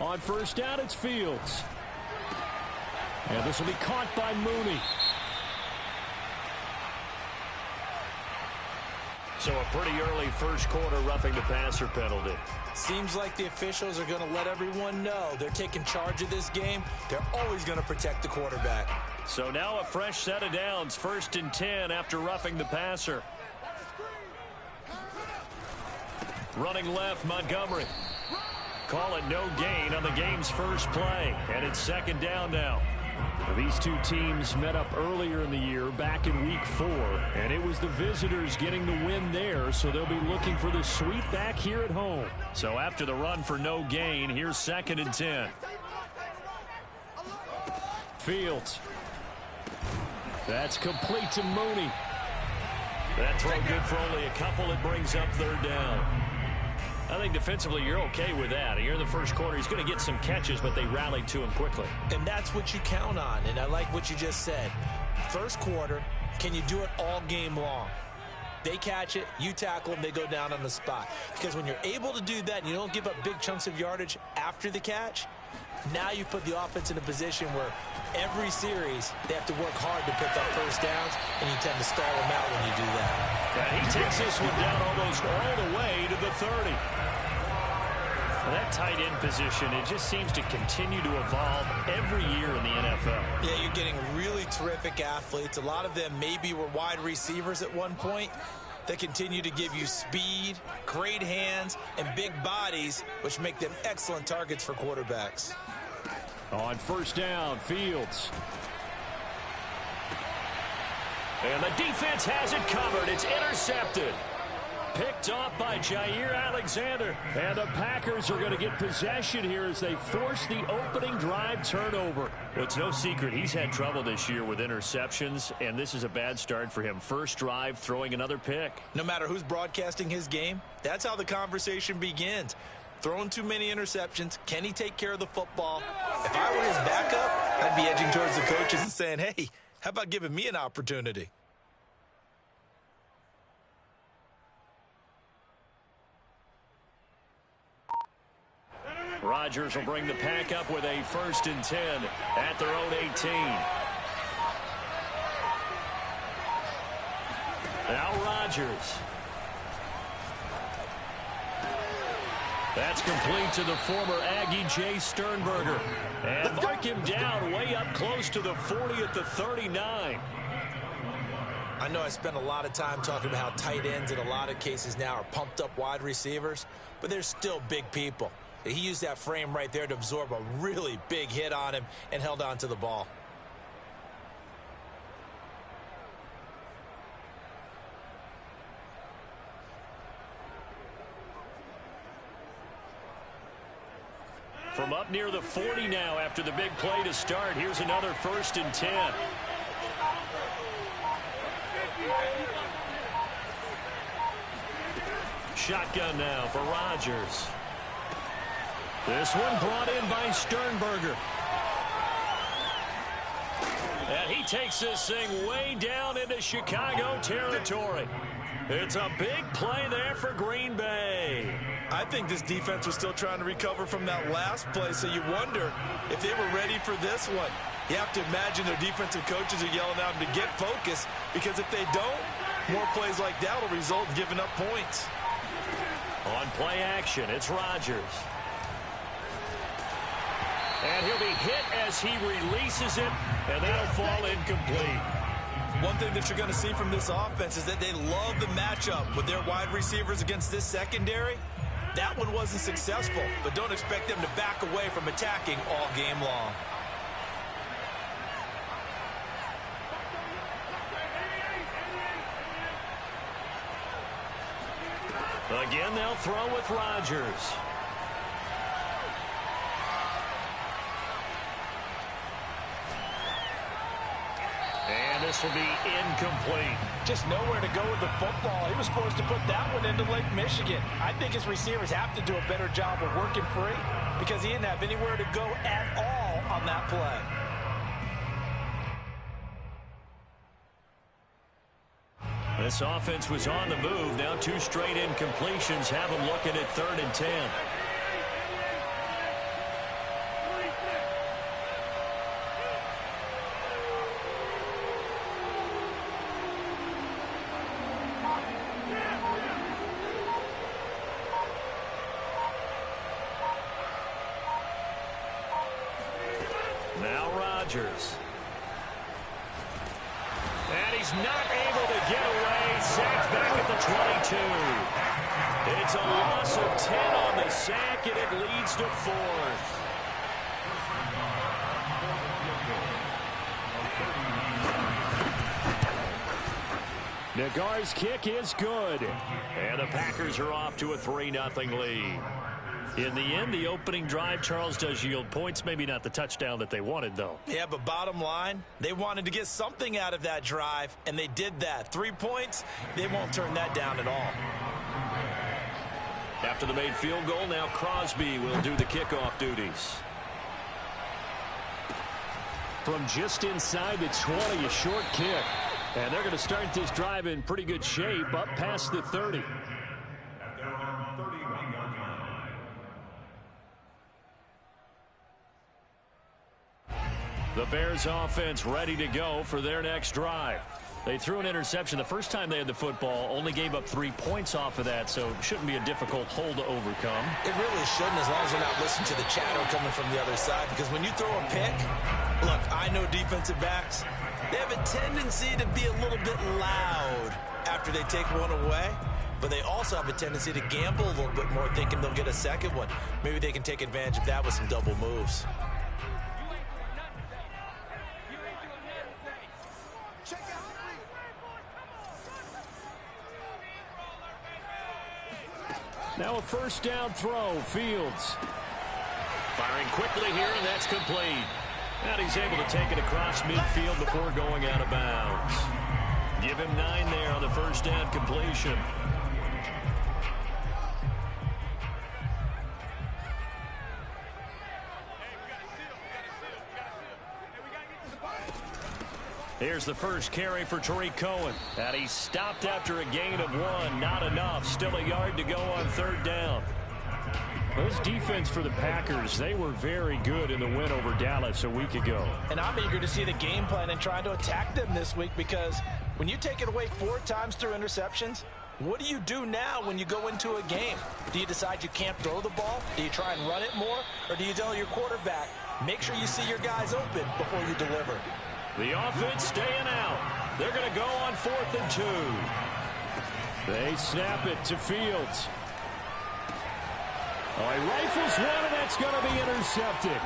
On first down, it's Fields. And this will be caught by Mooney. So a pretty early first quarter roughing the passer penalty. Seems like the officials are going to let everyone know they're taking charge of this game. They're always going to protect the quarterback. So now a fresh set of downs, 1st and 10 after roughing the passer. Running left, Montgomery. Call it no gain on the game's first play. And it's 2nd down now. These two teams met up earlier in the year, back in Week 4, and it was the visitors getting the win there, so they'll be looking for the sweep back here at home. So after the run for no gain, here's 2nd and 10. Fields. That's complete to Mooney. That throw good for only a couple. It brings up 3rd down. I think defensively you're okay with that. Here in the first quarter, he's going to get some catches, but they rallied to him quickly. And that's what you count on, and I like what you just said. First quarter, can you do it all game long? They catch it, you tackle them, they go down on the spot. Because when you're able to do that and you don't give up big chunks of yardage after the catch, now you put the offense in a position where every series they have to work hard to pick up first downs, and you tend to stall them out when you do that. And he takes this one down almost all the way to the 30. That tight end position, it just seems to continue to evolve every year in the NFL. Yeah, you're getting really terrific athletes. A lot of them maybe were wide receivers at one point. They continue to give you speed, great hands, and big bodies, which make them excellent targets for quarterbacks. On first down, Fields. And the defense has it covered. It's intercepted. Picked off by Jair Alexander. And the Packers are going to get possession here as they force the opening drive turnover. Well, it's no secret he's had trouble this year with interceptions, and this is a bad start for him. First drive, throwing another pick. No matter who's broadcasting his game, that's how the conversation begins. Throwing too many interceptions. Can he take care of the football? If I were his backup, I'd be edging towards the coaches and saying, hey, how about giving me an opportunity? Rodgers will bring the pack up with a 1st and 10 at their own 18. Now Rodgers. That's complete to the former Aggie Jay Sternberger. And mark him down way up close to the 40 at the 39. I know I spent a lot of time talking about how tight ends in a lot of cases now are pumped up wide receivers, but they're still big people. He used that frame right there to absorb a really big hit on him and held on to the ball. From up near the 40 now after the big play to start. Here's another 1st and 10. Shotgun now for Rodgers. This one brought in by Sternberger. And he takes this thing way down into Chicago territory. It's a big play there for Green Bay. I think this defense was still trying to recover from that last play, so you wonder if they were ready for this one. You have to imagine their defensive coaches are yelling at them to get focused, because if they don't, more plays like that will result in giving up points. On play action, it's Rodgers. And he'll be hit as he releases it, and that'll fall incomplete. One thing that you're going to see from this offense is that they love the matchup with their wide receivers against this secondary. That one wasn't successful, but don't expect them to back away from attacking all game long. Again, they'll throw with Rodgers. And this will be incomplete. Just nowhere to go with the football. He was forced to put that one into Lake Michigan. I think his receivers have to do a better job of working free because he didn't have anywhere to go at all on that play. This offense was on the move. Now 2 straight incompletions have them looking at 3rd and 10. Now Rodgers. And he's not able to get away. Sacked back at the 22. It's a loss of 10 on the sack, and it leads to 4th. Nagar's kick is good. And the Packers are off to a 3-0 lead. In the end, the opening drive, Charles, does yield points. Maybe not the touchdown that they wanted, though. Yeah, but bottom line, they wanted to get something out of that drive, and they did that. 3 points, they won't turn that down at all. After the made field goal, now Crosby will do the kickoff duties. From just inside the 20, a short kick. And they're going to start this drive in pretty good shape, up past the 30. The Bears offense ready to go for their next drive. They threw an interception the first time they had the football, only gave up 3 points off of that, so it shouldn't be a difficult hole to overcome. It really shouldn't, as long as they're not listening to the chatter coming from the other side, because when you throw a pick, look, I know defensive backs, they have a tendency to be a little bit loud after they take one away, but they also have a tendency to gamble a little bit more, thinking they'll get a second one. Maybe they can take advantage of that with some double moves. Now a first down throw, Fields. Firing quickly here, and that's complete. And he's able to take it across midfield before going out of bounds. Give him 9 there on the first down completion. Here's the first carry for Tariq Cohen. And he stopped after a gain of 1. Not enough. Still a yard to go on third down. Those defense for the Packers, they were very good in the win over Dallas a week ago. And I'm eager to see the game plan and trying to attack them this week, because when you take it away 4 times through interceptions, what do you do now when you go into a game? Do you decide you can't throw the ball? Do you try and run it more? Or do you tell your quarterback, make sure you see your guys open before you deliver? The offense staying out. They're going to go on 4th and 2. They snap it to Fields. Oh, he rifles one, and that's going to be intercepted.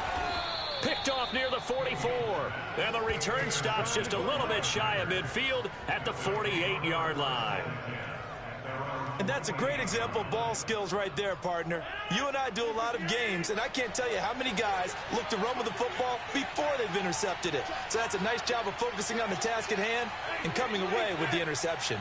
Picked off near the 44. And the return stops just a little bit shy of midfield at the 48-yard line. And that's a great example of ball skills right there, partner. You and I do a lot of games, and I can't tell you how many guys look to run with the football before they've intercepted it. So that's a nice job of focusing on the task at hand and coming away with the interception.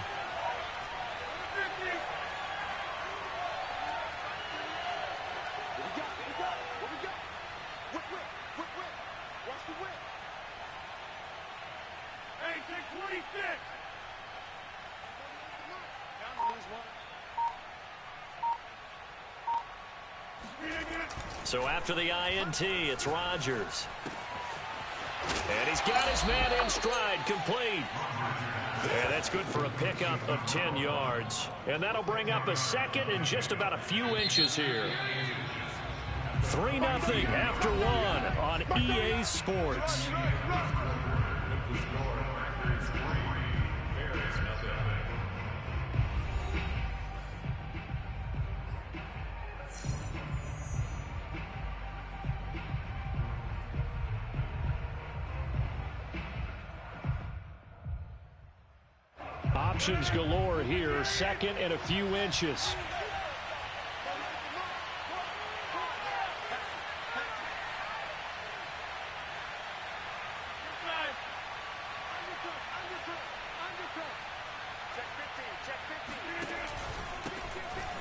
So after the INT, it's Rodgers. And he's got his man in stride, complete. And that's good for a pickup of 10 yards. And that'll bring up a second and just about a few inches here. 3-0 after 1 on EA Sports. Options galore here, second and a few inches.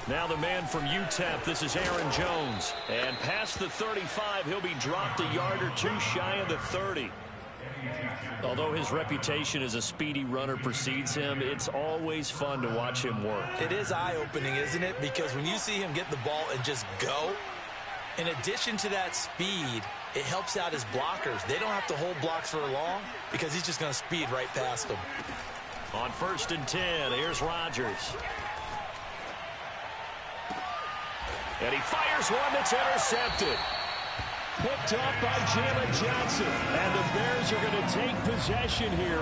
Now the man from UTEP, this is Aaron Jones. And past the 35, he'll be dropped a yard or two shy of the 30. Although his reputation as a speedy runner precedes him, it's always fun to watch him work. It is eye-opening, isn't it? Because when you see him get the ball and just go, in addition to that speed, it helps out his blockers. They don't have to hold blocks for long because he's just going to speed right past them. On 1st and 10, here's Rodgers. And he fires one that's intercepted. picked up by Jalen Johnson. And the Bears are going to take possession here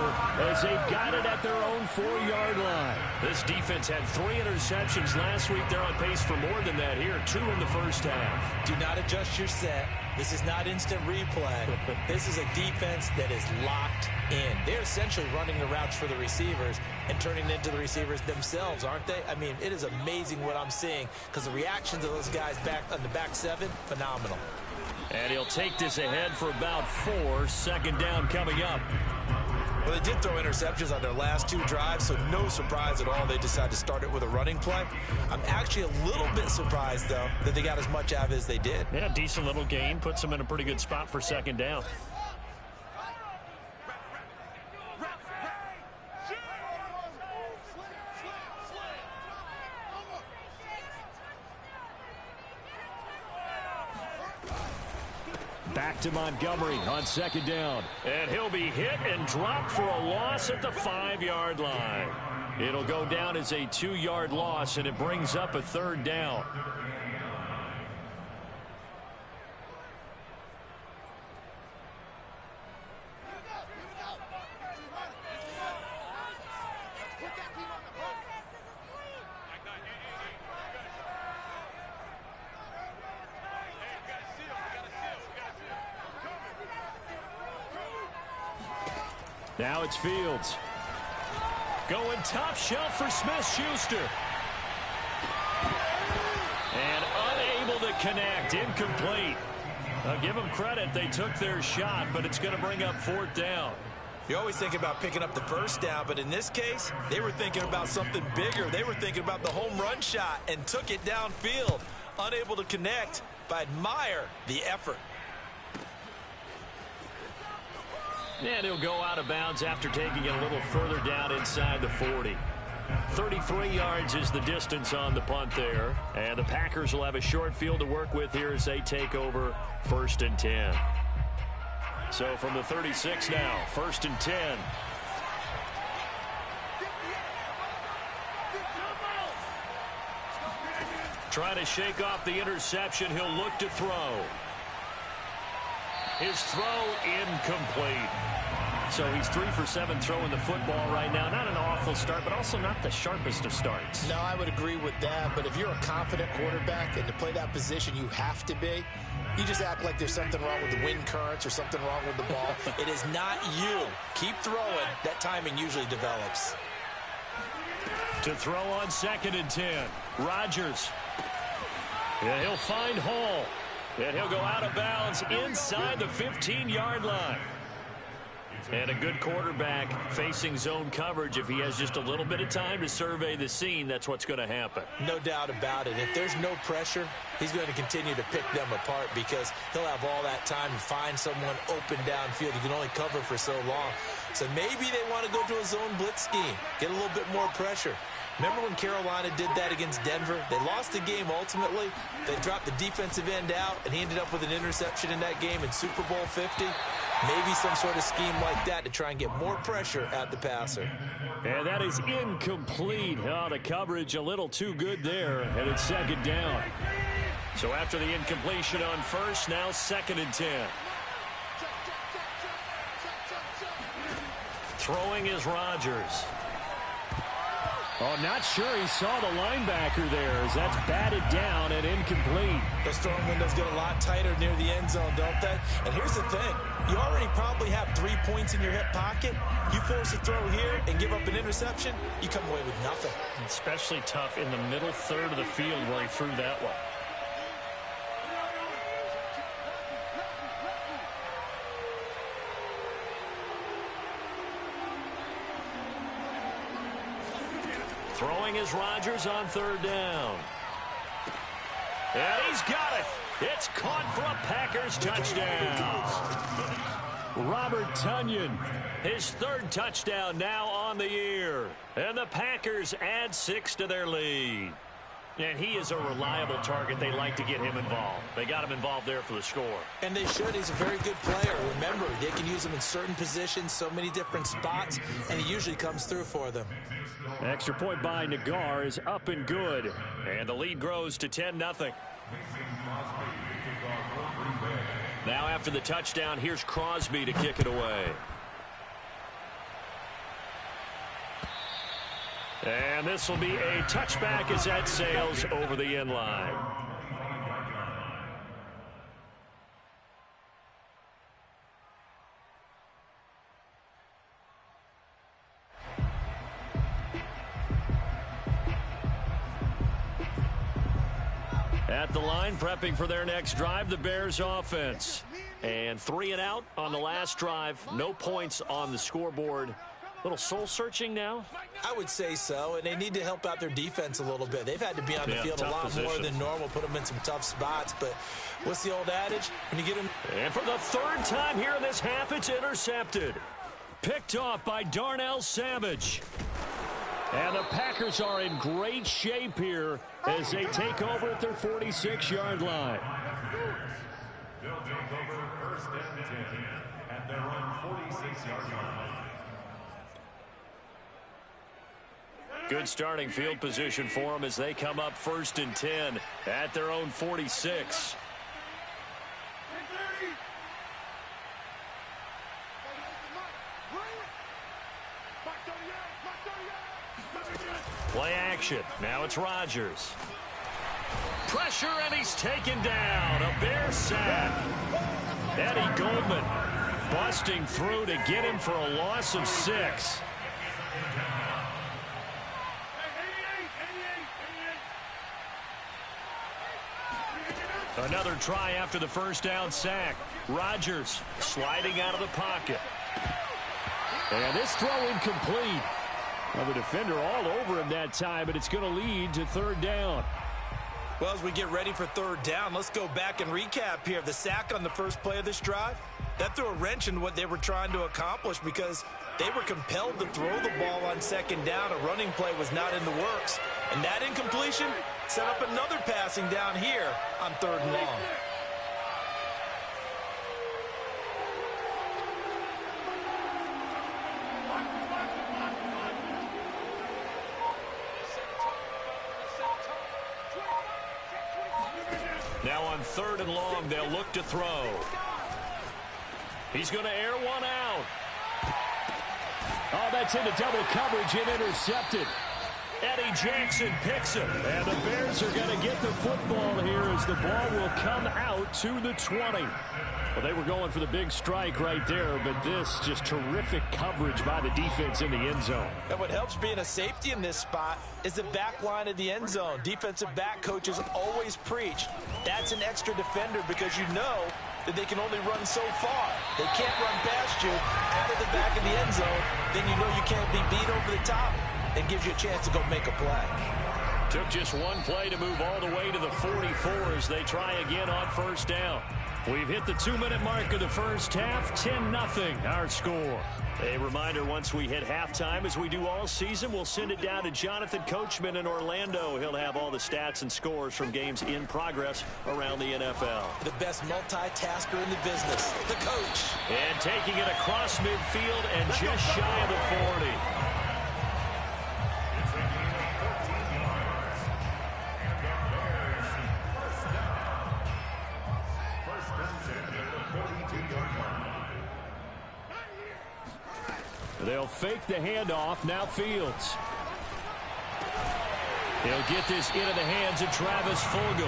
as they've got it at their own 4-yard line. This defense had 3 interceptions last week. They're on pace for more than that here, 2 in the first half. Do not adjust your set. This is not instant replay. This is a defense that is locked in. They're essentially running the routes for the receivers and turning into the receivers themselves, aren't they? I mean, it is amazing what I'm seeing because the reactions of those guys back on the back 7, phenomenal. And he'll take this ahead for about 4. 2nd down coming up. Well, they did throw interceptions on their last 2 drives, so no surprise at all they decided to start it with a running play. I'm actually a little bit surprised, though, that they got as much out of it as they did. Yeah, decent little gain. Puts them in a pretty good spot for 2nd down. Back to Montgomery on 2nd down. And he'll be hit and dropped for a loss at the 5-yard line. It'll go down as a 2-yard loss, and it brings up a 3rd down. Now it's Fields. Going top shelf for Smith-Schuster. And unable to connect. Incomplete. I'll give them credit. They took their shot, but it's going to bring up 4th down. You always think about picking up the 1st down, but in this case, they were thinking about something bigger. They were thinking about the home run shot and took it downfield. Unable to connect, but I admire the effort. And he'll go out of bounds after taking it a little further down inside the 40. 33 yards is the distance on the punt there. And the Packers will have a short field to work with here as they take over 1st and 10. So from the 36 now, 1st and 10. Trying to shake off the interception. He'll look to throw. His throw incomplete. So he's 3 for 7 throwing the football right now. Not an awful start, but also not the sharpest of starts. No, I would agree with that. But if you're a confident quarterback and to play that position you have to be, you just act like there's something wrong with the wind currents or something wrong with the ball. It is not you. Keep throwing. That timing usually develops. To throw on 2nd and 10. Rodgers. And he'll find Hall. And he'll go out of bounds inside the 15-yard line. And a good quarterback facing zone coverage. If he has just a little bit of time to survey the scene, that's what's going to happen. No doubt about it. If there's no pressure, he's going to continue to pick them apart because he'll have all that time to find someone open downfield. You can only cover for so long. So maybe they want to go to a zone blitz scheme, get a little bit more pressure. Remember when Carolina did that against Denver? They lost the game ultimately. They dropped the defensive end out, and he ended up with an interception in that game in Super Bowl 50. Maybe some sort of scheme like that to try and get more pressure at the passer. And that is incomplete. Oh, the coverage a little too good there, and it's 2nd down. So after the incompletion on 1st, now 2nd and 10. Throwing is Rodgers. Oh, not sure he saw the linebacker there as that's batted down and incomplete. Those throwing windows get a lot tighter near the end zone, don't they? And here's the thing. You already probably have 3 points in your hip pocket. You force a throw here and give up an interception, you come away with nothing. Especially tough in the middle third of the field where he threw that one. Throwing is Rodgers on 3rd down. And he's got it. It's caught for a Packers touchdown. Robert Tonyan, his 3rd touchdown now on the year. And the Packers add 6 to their lead. And he is a reliable target. They like to get him involved. They got him involved there for the score. And they should. He's a very good player. Remember, they can use him in certain positions, so many different spots, and he usually comes through for them. Extra point by Nagar is up and good. And the lead grows to 10-0. Now after the touchdown, here's Crosby to kick it away. And this will be a touchback as that sails over the end line. At the line, prepping for their next drive, the Bears offense. And 3 and out on the last drive. No points on the scoreboard. Little soul-searching now? I would say so, and they need to help out their defense a little bit. They've had to be on the field a lot more than normal, put them in some tough spots. But what's the old adage? When you get them... And for the 3rd time here in this half, it's intercepted. Picked off by Darnell Savage. And the Packers are in great shape here as they take over at their 46-yard line. They'll take over 1st and 10 at their own 46-yard line. Good starting field position for them as they come up 1st and 10 at their own 46. Play action. Now it's Rodgers. Pressure, and he's taken down. A Bear sack. Eddie Goldman busting through to get him for a loss of 6. Another try after the 1st down sack. Rodgers sliding out of the pocket. And this throw incomplete. Well, the defender all over him that time, but it's going to lead to 3rd down. Well, as we get ready for 3rd down, let's go back and recap here. The sack on the first play of this drive, that threw a wrench in what they were trying to accomplish because they were compelled to throw the ball on 2nd down. A running play was not in the works. And that incompletion set up another passing down here on 3rd and long. Now on 3rd and long, they'll look to throw. He's going to air one out. Oh, that's into double coverage and intercepted. Eddie Jackson picks him. And the Bears are going to get the football here as the ball will come out to the 20. Well, they were going for the big strike right there, but this just terrific coverage by the defense in the end zone. And what helps being a safety in this spot is the back line of the end zone. Defensive back coaches always preach. That's an extra defender because you know that they can only run so far. They can't run past you out of the back of the end zone. Then you know you can't be beat over the top. It gives you a chance to go make a play. Took just one play to move all the way to the 44 as they try again on 1st down. We've hit the 2-minute mark of the 1st half, 10-0 our score. A reminder, once we hit halftime, as we do all season, we'll send it down to Jonathan Coachman in Orlando. He'll have all the stats and scores from games in progress around the NFL. The best multitasker in the business, the coach. And taking it across midfield and just shy of the 40. They'll fake the handoff. Now Fields. He'll get this into the hands of Travis Fulgham.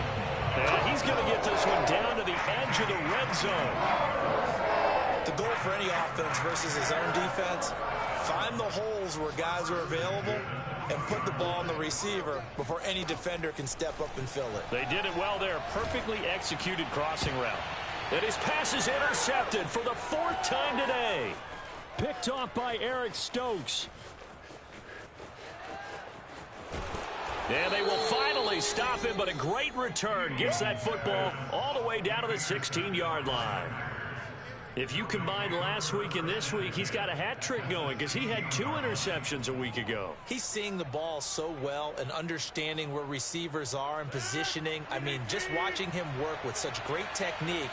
And he's going to get this one down to the edge of the red zone. The goal for any offense versus his own defense, find the holes where guys are available and put the ball on the receiver before any defender can step up and fill it. They did it well there. Perfectly executed crossing route. And his pass is intercepted for the 4th time today. Picked off by Eric Stokes. And they will finally stop him, but a great return gets that football all the way down to the 16-yard line. If you combine last week and this week, he's got a hat trick going because he had 2 interceptions a week ago. He's seeing the ball so well and understanding where receivers are and positioning. I mean, just watching him work with such great technique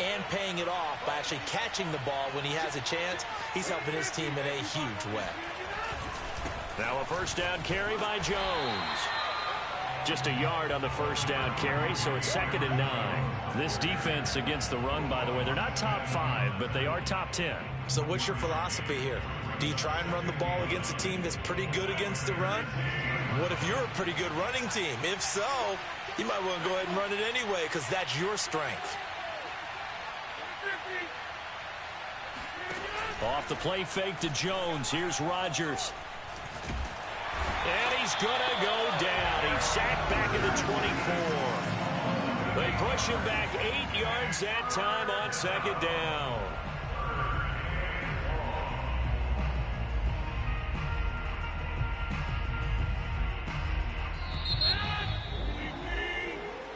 and paying it off by actually catching the ball when he has a chance, he's helping his team in a huge way. Now a 1st down carry by Jones. Just a yard on the first down carry, so it's 2nd and 9. This defense against the run, by the way, they're not top 5, but they are top 10. So what's your philosophy here? Do you try and run the ball against a team that's pretty good against the run? What if you're a pretty good running team? If so, you might want to go ahead and run it anyway because that's your strength. Off the play fake to Jones. Here's Rodgers. And he's going to go down. He's sacked back at the 24. They push him back 8 yards that time on 2nd down.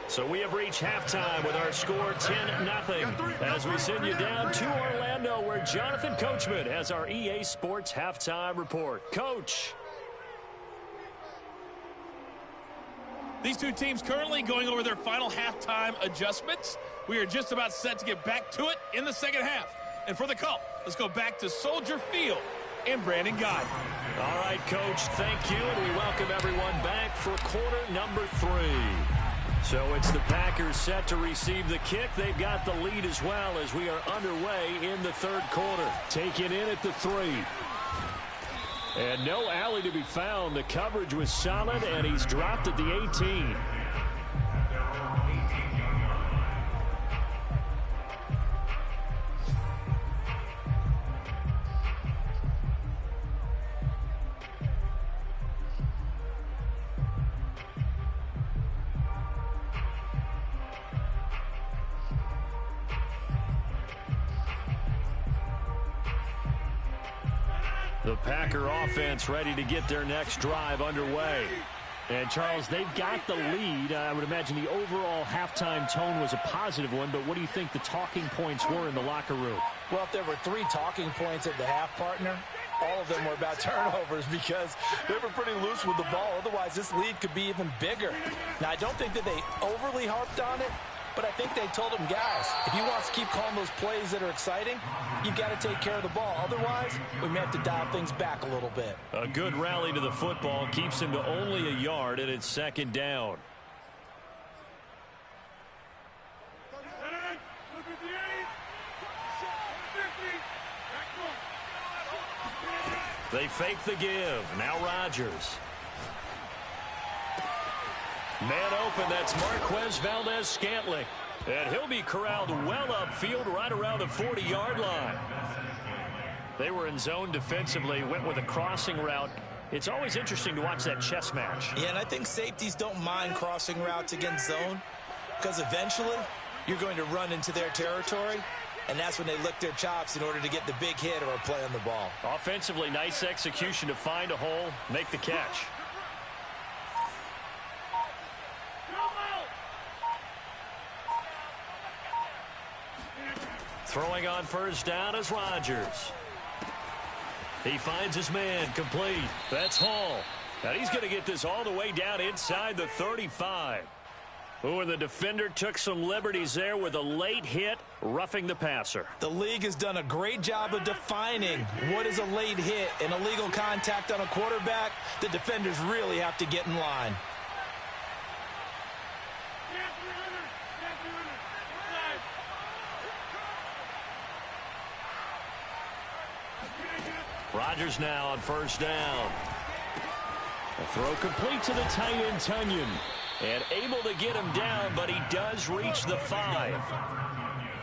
So we have reached halftime with our score 10-0 as we send you down to Orlando where Jonathan Coachman has our EA Sports halftime report. Coach. These two teams currently going over their final halftime adjustments. We are just about set to get back to it in the second half. And for the call, let's go back to Soldier Field and Brandon Guy. All right, Coach, thank you. And we welcome everyone back for quarter number 3. So it's the Packers set to receive the kick. They've got the lead as well as we are underway in the 3rd quarter. Taken in at the 3. And no alley to be found. The coverage was solid, and he's dropped at the 18. The Packer offense ready to get their next drive underway. And, Charles, they've got the lead. I would imagine the overall halftime tone was a positive one, but what do you think the talking points were in the locker room? Well, if there were 3 talking points at the half, partner, all of them were about turnovers because they were pretty loose with the ball. Otherwise, this lead could be even bigger. Now, I don't think that they overly harped on it, but I think they told them, guys, if you want to keep calling those plays that are exciting, you've got to take care of the ball. Otherwise, we may have to dial things back a little bit. A good rally to the football keeps him to only a yard, and it's 2nd down. They fake the give. Now Rodgers. Man open, that's Marquez Valdez-Scantling. And he'll be corralled well upfield right around the 40-yard line. They were in zone defensively, went with a crossing route. It's always interesting to watch that chess match. Yeah, and I think safeties don't mind crossing routes against zone because eventually you're going to run into their territory, and that's when they lick their chops in order to get the big hit or a play on the ball. Offensively, nice execution to find a hole, make the catch. Throwing on first down is Rodgers. He finds his man, complete. That's Hall. And he's going to get this all the way down inside the 35. Ooh, and the defender took some liberties there with a late hit, roughing the passer. The league has done a great job of defining what is a late hit and illegal contact on a quarterback. The defenders really have to get in line. Rodgers now on first down. A throw complete to the tight end, Tunyon. And able to get him down, but he does reach the 5.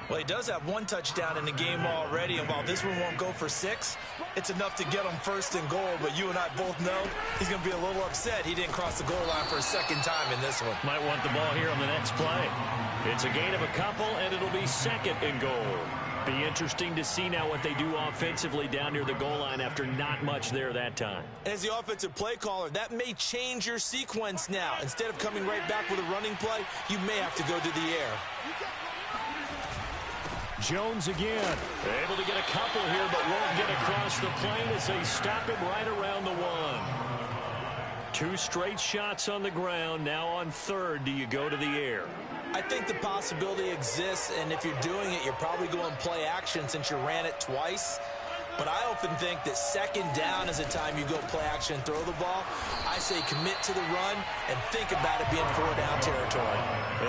Well, he does have 1 touchdown in the game already, and while this one won't go for 6, it's enough to get him 1st and goal. But you and I both know he's going to be a little upset he didn't cross the goal line for a 2nd time in this one. Might want the ball here on the next play. It's a gain of a couple, and it'll be 2nd and goal. Be interesting to see now what they do offensively down near the goal line after not much there that time. As the offensive play caller, that may change your sequence now. Instead of coming right back with a running play, you may have to go to the air. Jones again. Able to get a couple here, but won't get across the plane as they stop him right around the 1. 2 straight shots on the ground. Now on 3rd, do you go to the air? I think the possibility exists, and if you're doing it, you're probably going play action since you ran it twice. But I often think that second down is a time you go play action and throw the ball. I say commit to the run and think about it being 4-down territory.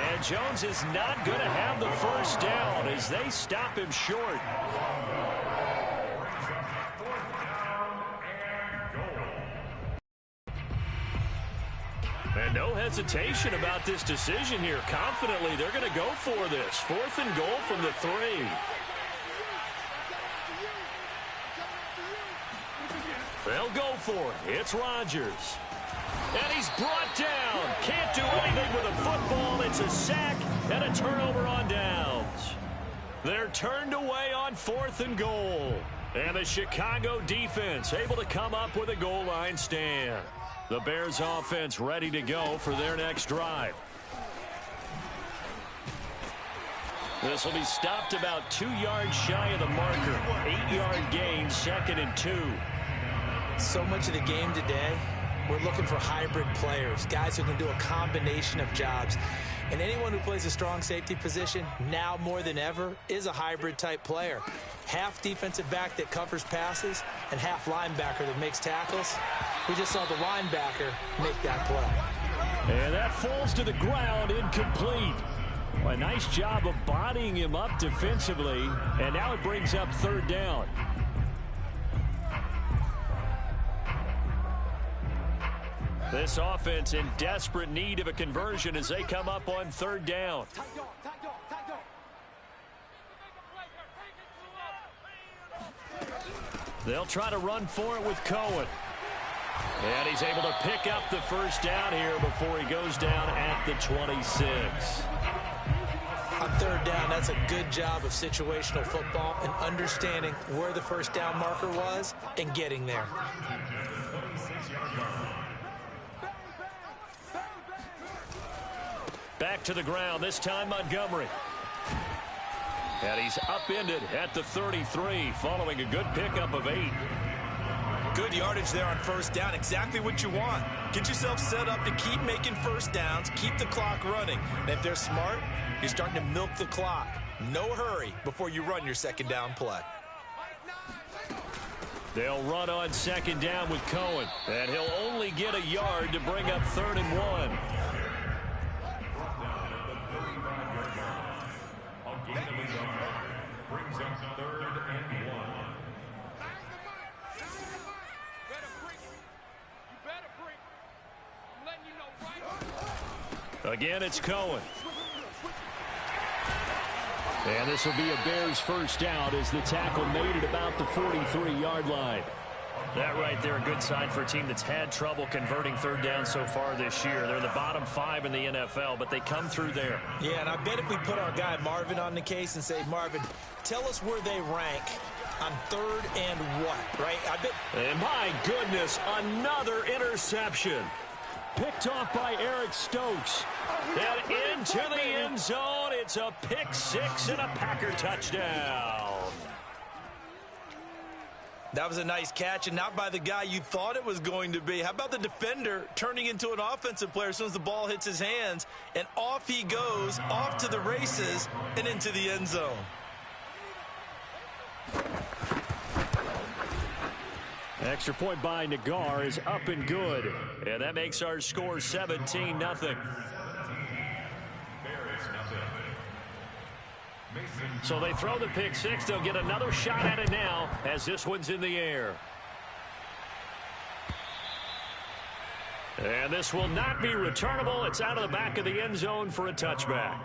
And Jones is not going to have the first down as they stop him short. And no hesitation about this decision here. Confidently, they're going to go for this. 4th and goal from the 3. They'll go for it. It's Rodgers. And he's brought down. Can't do anything with a football. It's a sack and a turnover on downs. They're turned away on 4th and goal. And the Chicago defense able to come up with a goal line stand. The Bears offense ready to go for their next drive. This will be stopped about 2 yards shy of the marker. 8-yard gain, 2nd and 2. So much of the game today, we're looking for hybrid players, guys who can do a combination of jobs. And anyone who plays a strong safety position, now more than ever, is a hybrid type player. Half defensive back that covers passes and half linebacker that makes tackles. We just saw the linebacker make that play. And that falls to the ground, incomplete. A nice job of bodying him up defensively, and now it brings up 3rd down. This offense in desperate need of a conversion as they come up on 3rd down. They'll try to run for it with Cohen. And he's able to pick up the first down here before he goes down at the 26. On 3rd down, that's a good job of situational football and understanding where the first down marker was and getting there. Back to the ground, this time Montgomery. And he's upended at the 33 following a good pickup of 8. Good yardage there on first down. Exactly what you want. Get yourself set up to keep making first downs, keep the clock running. And if they're smart, you're starting to milk the clock. No hurry before you run your second down play. They'll run on 2nd down with Cohen. And he'll only get a yard to bring up 3rd and 1. Brings up 3rd and 1. Again, it's Cohen. And this will be a Bears first down as the tackle made it about the 43-yard line. That right there, a good sign for a team that's had trouble converting 3rd down so far this year. They're in the bottom 5 in the NFL, but they come through there. Yeah, and I bet if we put our guy Marvin on the case and say, Marvin, tell us where they rank on 3rd and what, right? I bet. And my goodness, another interception. Picked off by Eric Stokes. And into the end zone. It's a pick 6 and a Packer touchdown. That was a nice catch, and not by the guy you thought it was going to be. How about the defender turning into an offensive player as soon as the ball hits his hands, and off he goes, off to the races, and into the end zone. Extra point by Nagar is up and good. And that makes our score 17-0. So they throw the pick 6. They'll get another shot at it now as this one's in the air. And this will not be returnable. It's out of the back of the end zone for a touchback.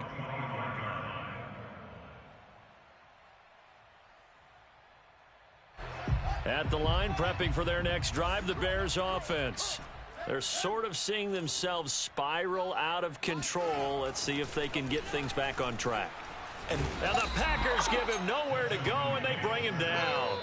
At the line, prepping for their next drive, the Bears offense. They're sort of seeing themselves spiral out of control. Let's see if they can get things back on track. And the Packers give him nowhere to go, and they bring him down.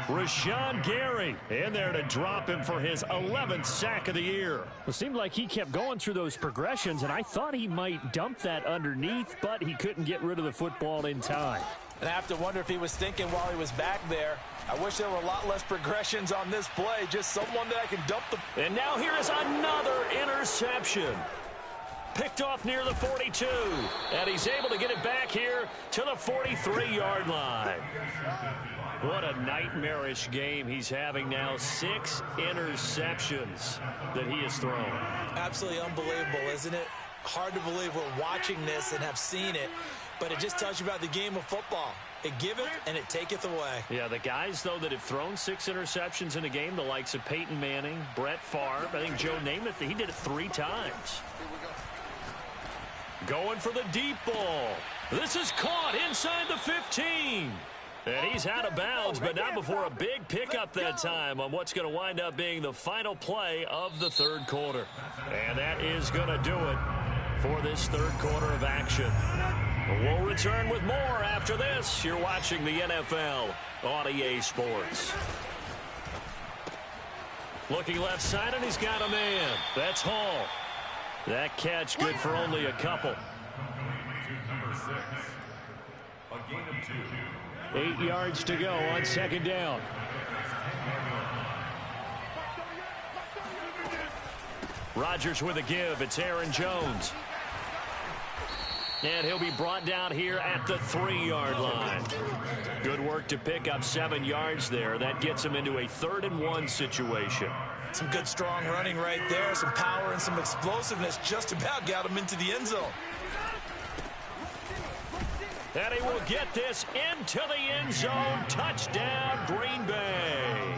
Rashawn Gary in there to drop him for his 11th sack of the year. It seemed like he kept going through those progressions, and I thought he might dump that underneath, but he couldn't get rid of the football in time. And I have to wonder if he was thinking while he was back there, I wish there were a lot less progressions on this play, just someone that I can dump the... And now here is another interception. Picked off near the 42. And he's able to get it back here to the 43-yard line. What a nightmarish game he's having now. 6 interceptions that he has thrown. Absolutely unbelievable, isn't it? Hard to believe we're watching this and have seen it, but it just tells you about the game of football. It giveth and it taketh away. Yeah, the guys, though, that have thrown 6 interceptions in a game, the likes of Peyton Manning, Brett Favre, I think Joe Namath, he did it 3 times. Going for the deep ball. This is caught inside the 15. And he's out of bounds, but not before a big pickup that time on what's going to wind up being the final play of the third quarter. And that is going to do it for this third quarter of action. We'll return with more after this. You're watching the NFL on EA Sports. Looking left side, and he's got a man. That's Hall. That catch good for only a couple. Number 6. A gain of 2. 8 yards to go on second down. Rodgers with a give. It's Aaron Jones. And he'll be brought down here at the 3-yard line. Good work to pick up 7 yards there. That gets him into a 3rd and 1 situation. Some good strong running right there. Some power and some explosiveness just about got him into the end zone. And he will get this into the end zone. Touchdown, Green Bay.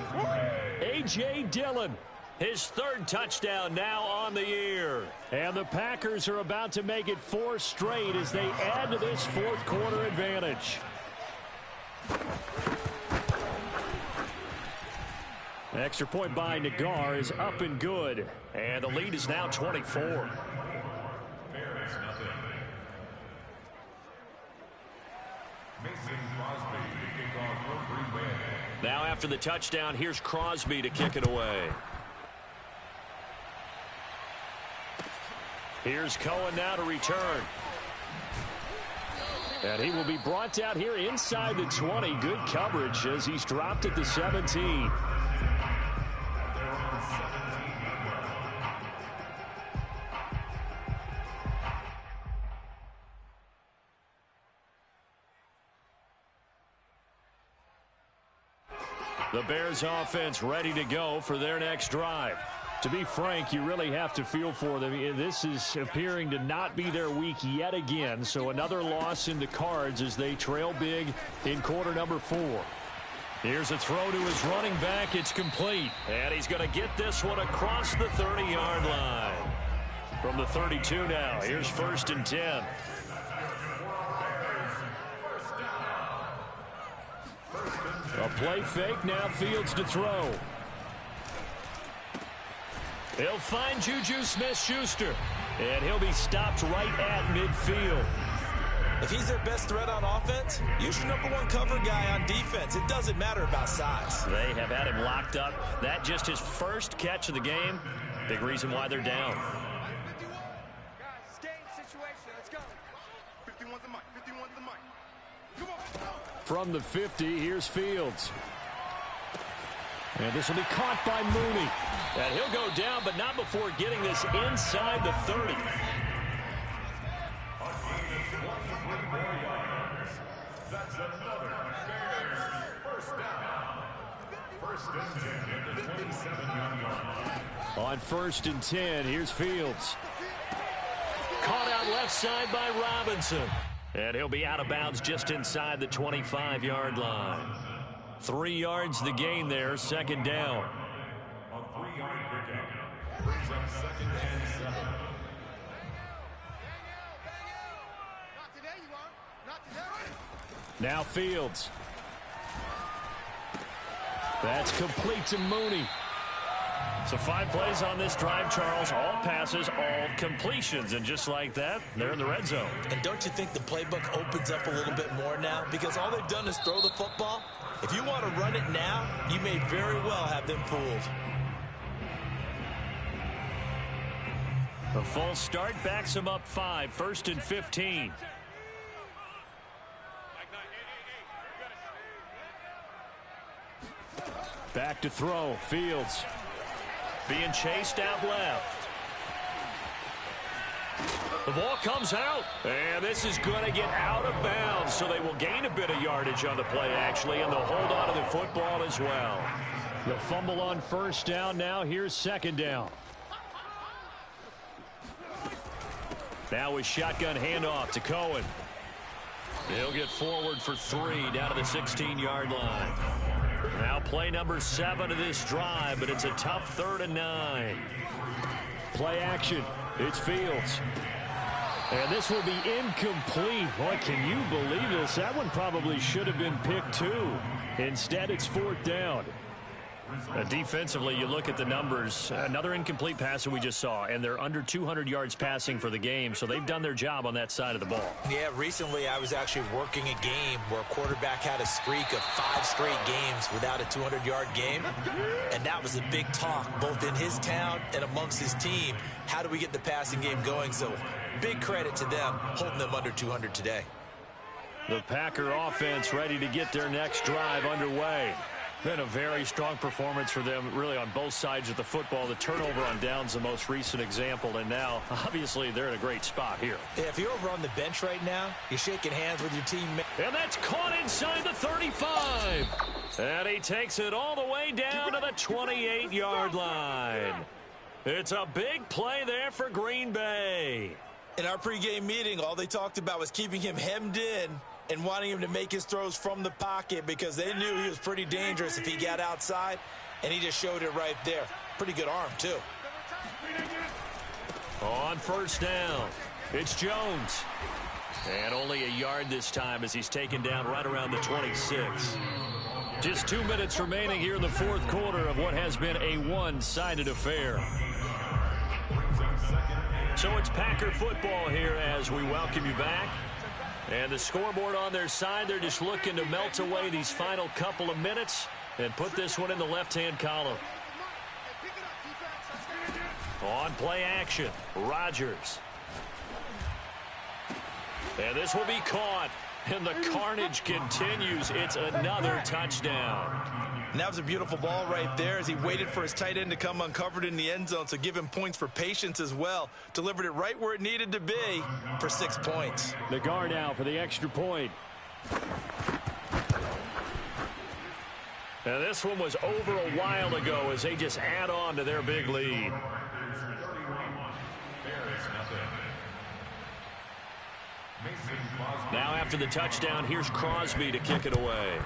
A.J. Dillon, his 3rd touchdown now on the year. And the Packers are about to make it 4 straight as they add to this 4th quarter advantage. Extra point by Nagar is up and good. And the lead is now 24. Now after the touchdown, here's Crosby to kick it away. Here's Cohen now to return. And he will be brought down here inside the 20. Good coverage as he's dropped at the 17. The Bears offense ready to go for their next drive. To be frank, you really have to feel for them. This is appearing to not be their week yet again. So another loss in the cards as they trail big in quarter number 4. Here's a throw to his running back. It's complete. And he's going to get this one across the 30-yard line. From the 32 now, here's 1st and 10. A play fake, now Fields to throw. He'll find Juju Smith-Schuster, and he'll be stopped right at midfield. If he's their best threat on offense, use your #1 cover guy on defense. It doesn't matter about size. They have had him locked up. That just his first catch of the game. Big reason why they're down. Guys, game situation. Let's go. 51's the mic. 51's the mic. Come on. From the 50, here's Fields. And this will be caught by Mooney. And he'll go down, but not before getting this inside the 30. That's another Bears first down. 1st and 10 at the 27-yard line. On 1st and 10, here's Fields. Caught out left side by Robinson. And he'll be out of bounds just inside the 25-yard line. 3 yards the gain there, 2nd down. A 3-yard pickup brings up 2nd and 7. Not today, you won't. Not today. Now Fields. That's complete to Mooney. So 5 plays on this drive, Charles. All passes, all completions. And just like that, they're in the red zone. And don't you think the playbook opens up a little bit more now? Because all they've done is throw the football. If you want to run it now, you may very well have them fooled. A false start backs him up 5, 1st and 15. Back to throw, Fields. Being chased out left. The ball comes out, and this is going to get out of bounds, so they will gain a bit of yardage on the play, actually, and they'll hold on to the football as well. The fumble on first down. Now here's second down. Now with shotgun handoff to Cohen. He'll get forward for 3 down to the 16-yard line. Now play number 7 of this drive, but it's a tough 3rd and 9. Play action. It's Fields. And this will be incomplete. Boy, can you believe this? That one probably should have been picked too. Instead, it's 4th down. Defensively, you look at the numbers. Another incomplete pass that we just saw, and they're under 200 yards passing for the game, so they've done their job on that side of the ball. Yeah, recently I was actually working a game where a quarterback had a streak of 5 straight games without a 200-yard game, and that was a big talk both in his town and amongst his team. How do we get the passing game going? So big credit to them holding them under 200 today. The Packer offense ready to get their next drive underway. Been a very strong performance for them, really, on both sides of the football. The turnover on downs, the most recent example, and now, obviously, they're in a great spot here. Yeah, if you're over on the bench right now, you're shaking hands with your teammate. And that's caught inside the 35. And he takes it all the way down to the 28-yard line. It's a big play there for Green Bay. In our pregame meeting, all they talked about was keeping him hemmed in and wanting him to make his throws from the pocket because they knew he was pretty dangerous if he got outside, and he just showed it right there. Pretty good arm, too. On first down, it's Jones. And only a yard this time as he's taken down right around the 26. Just 2 minutes remaining here in the 4th quarter of what has been a one-sided affair. So it's Packer football here as we welcome you back. And the scoreboard on their side, they're just looking to melt away these final couple of minutes and put this one in the left-hand column. On play action, Rodgers. And this will be caught. And the carnage continues. It's another touchdown. And that was a beautiful ball right there as he waited for his tight end to come uncovered in the end zone, so give him points for patience as well. Delivered it right where it needed to be for 6 points. The guard now for the extra point. Now this one was over a while ago as they just add on to their big lead. Now after the touchdown, here's Crosby to kick it away.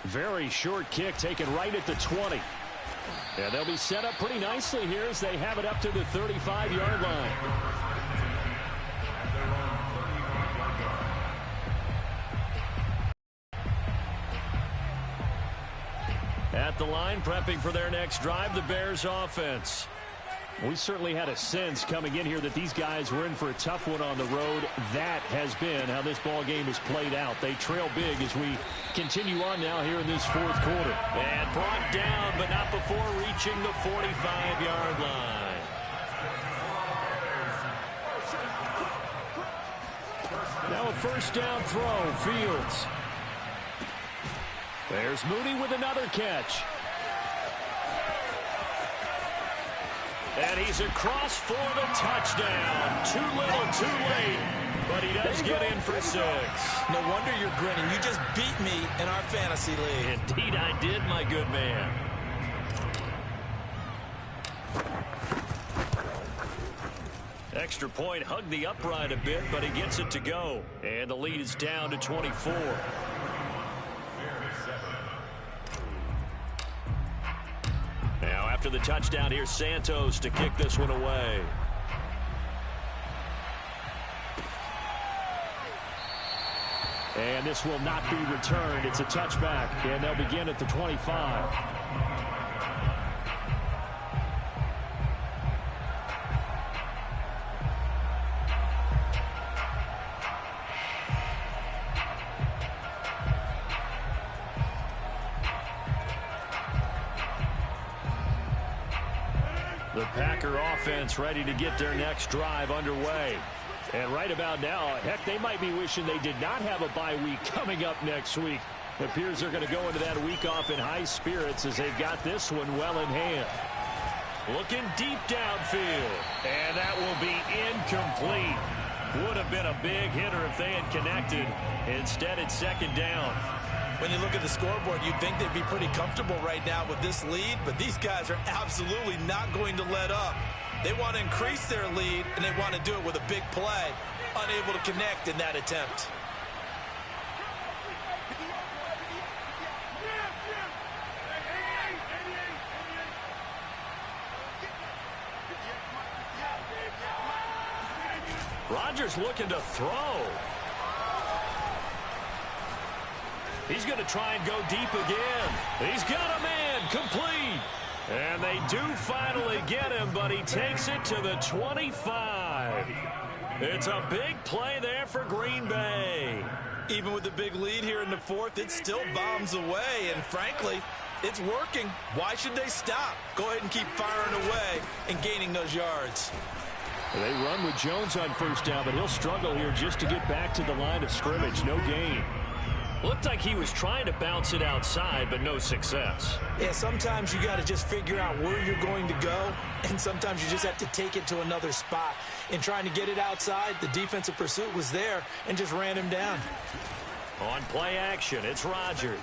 Very short kick taken right at the 20. And they'll be set up pretty nicely here as they have it up to the 35-yard line. At the line, prepping for their next drive, the Bears offense. We certainly had a sense coming in here that these guys were in for a tough one on the road. That has been how this ball game has played out. They trail big as we continue on now here in this 4th quarter. And brought down, but not before reaching the 45-yard line. Now a first down throw, Fields. There's Mooney with another catch. And he's across for the touchdown. Too little, too late. But he does get in for 6. No wonder you're grinning. You just beat me in our fantasy league. Indeed I did, my good man. Extra point hugged the upright a bit, but he gets it to go. And the lead is down to 24. Now after the touchdown, here's Santos to kick this one away. And this will not be returned. It's a touchback, and they'll begin at the 25. The Packer offense ready to get their next drive underway. And right about now, heck, they might be wishing they did not have a bye week coming up next week. It appears they're going to go into that week off in high spirits as they've got this one well in hand. Looking deep downfield. And that will be incomplete. Would have been a big hitter if they had connected. Instead, it's second down. When you look at the scoreboard, you'd think they'd be pretty comfortable right now with this lead, but these guys are absolutely not going to let up. They want to increase their lead, and they want to do it with a big play. Unable to connect in that attempt. Rodgers looking to throw. He's going to try and go deep again. He's got a man complete. And they do finally get him, but he takes it to the 25. It's a big play there for Green Bay. Even with the big lead here in the fourth, it still bombs away. And frankly, it's working. Why should they stop? Go ahead and keep firing away and gaining those yards. They run with Jones on first down, but he'll struggle here just to get back to the line of scrimmage. No gain. Looked like he was trying to bounce it outside, but no success. Yeah, sometimes you got to just figure out where you're going to go, and sometimes you just have to take it to another spot. In trying to get it outside, the defensive pursuit was there and just ran him down. On play action, it's Rodgers.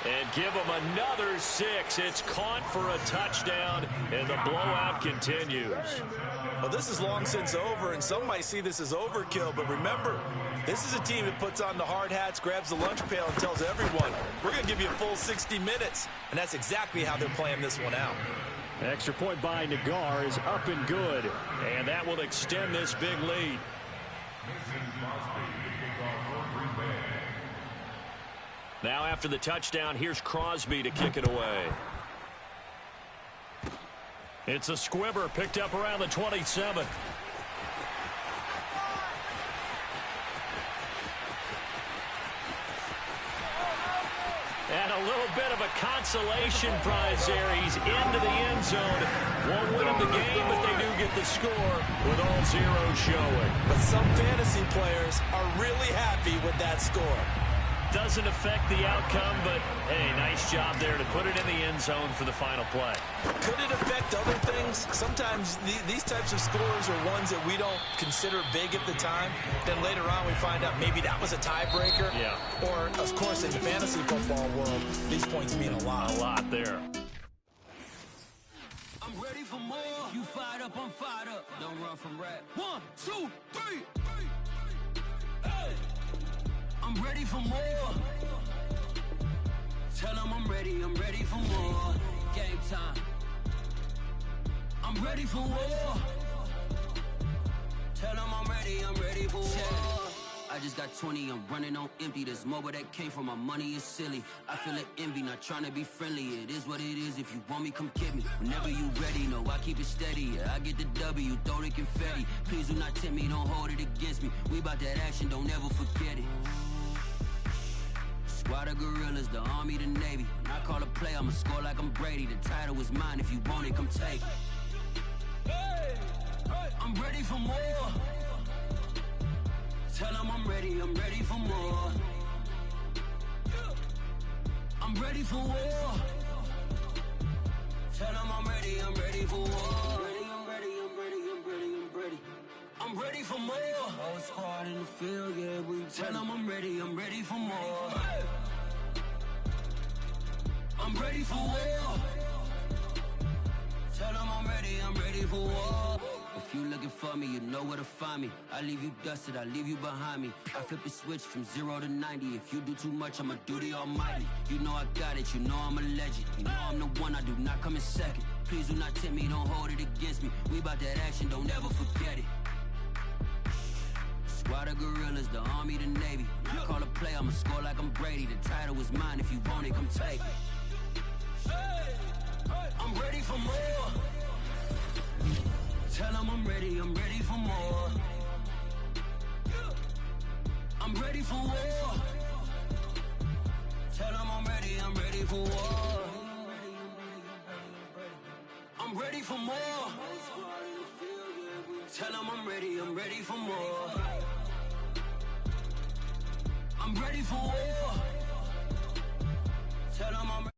And give him another 6. It's caught for a touchdown, and the blowout continues. Well, this is long since over, and some might see this as overkill. But remember, this is a team that puts on the hard hats, grabs the lunch pail, and tells everyone, we're going to give you a full 60 minutes. And that's exactly how they're playing this one out. Extra point by Nagar is up and good. And that will extend this big lead. Now after the touchdown, here's Crosby to kick it away. It's a squibber picked up around the 27. And a little bit of a consolation prize there. He's into the end zone. Won't win him the game, but they do get the score with all zeros showing. But some fantasy players are really happy with that score. Doesn't affect the outcome, but, hey, nice job there to put it in the end zone for the final play. Could it affect other things? Sometimes these types of scores are ones that we don't consider big at the time. Then later on we find out maybe that was a tiebreaker. Yeah. Or, of course, in the fantasy football world, these points mean a lot. A lot there. I'm ready for more. You fired up, I'm fired up. Don't run from rap. 1, 2, 3. Hey. I'm ready for more. Tell them I'm ready for more. Game time. I'm ready for war. Tell them I'm ready for war. I just got 20, I'm running on empty. There's more where that came from, my money is silly. I feel it envy, not trying to be friendly. It is what it is, if you want me, come get me. Whenever you ready, no, I keep it steady. Yeah, I get the W, throw the confetti. Please do not tempt me, don't hold it against me. We about that action, don't ever forget it. Squad of gorillas, the army, the navy. When I call a play, I'ma score like I'm Brady. The title is mine, if you want it, come take it. I'm ready for more. Tell them I'm ready for more. I'm ready for war. Tell them I'm ready for war. I'm ready for more. Whole squad in the field, yeah, we tell them I'm ready for more. I'm ready for war. Tell them I'm ready for war. If you looking for me, you know where to find me. I leave you dusted, I leave you behind me. I flip the switch from 0 to 90. If you do too much, I'ma do the almighty. You know I got it, you know I'm a legend. You know I'm the one, I do not come in second. Please do not tempt me, don't hold it against me. We about that action, don't ever forget it. Squad of gorillas, the army, the navy. When I call a play, I'ma score like I'm Brady. The title is mine, if you want it, come take it. I'm ready for more. Tell them I'm ready for more. I'm ready for war. Tell them I'm ready for war. I'm ready for more. Tell them I'm ready for more. I'm ready for war. Tell them I'm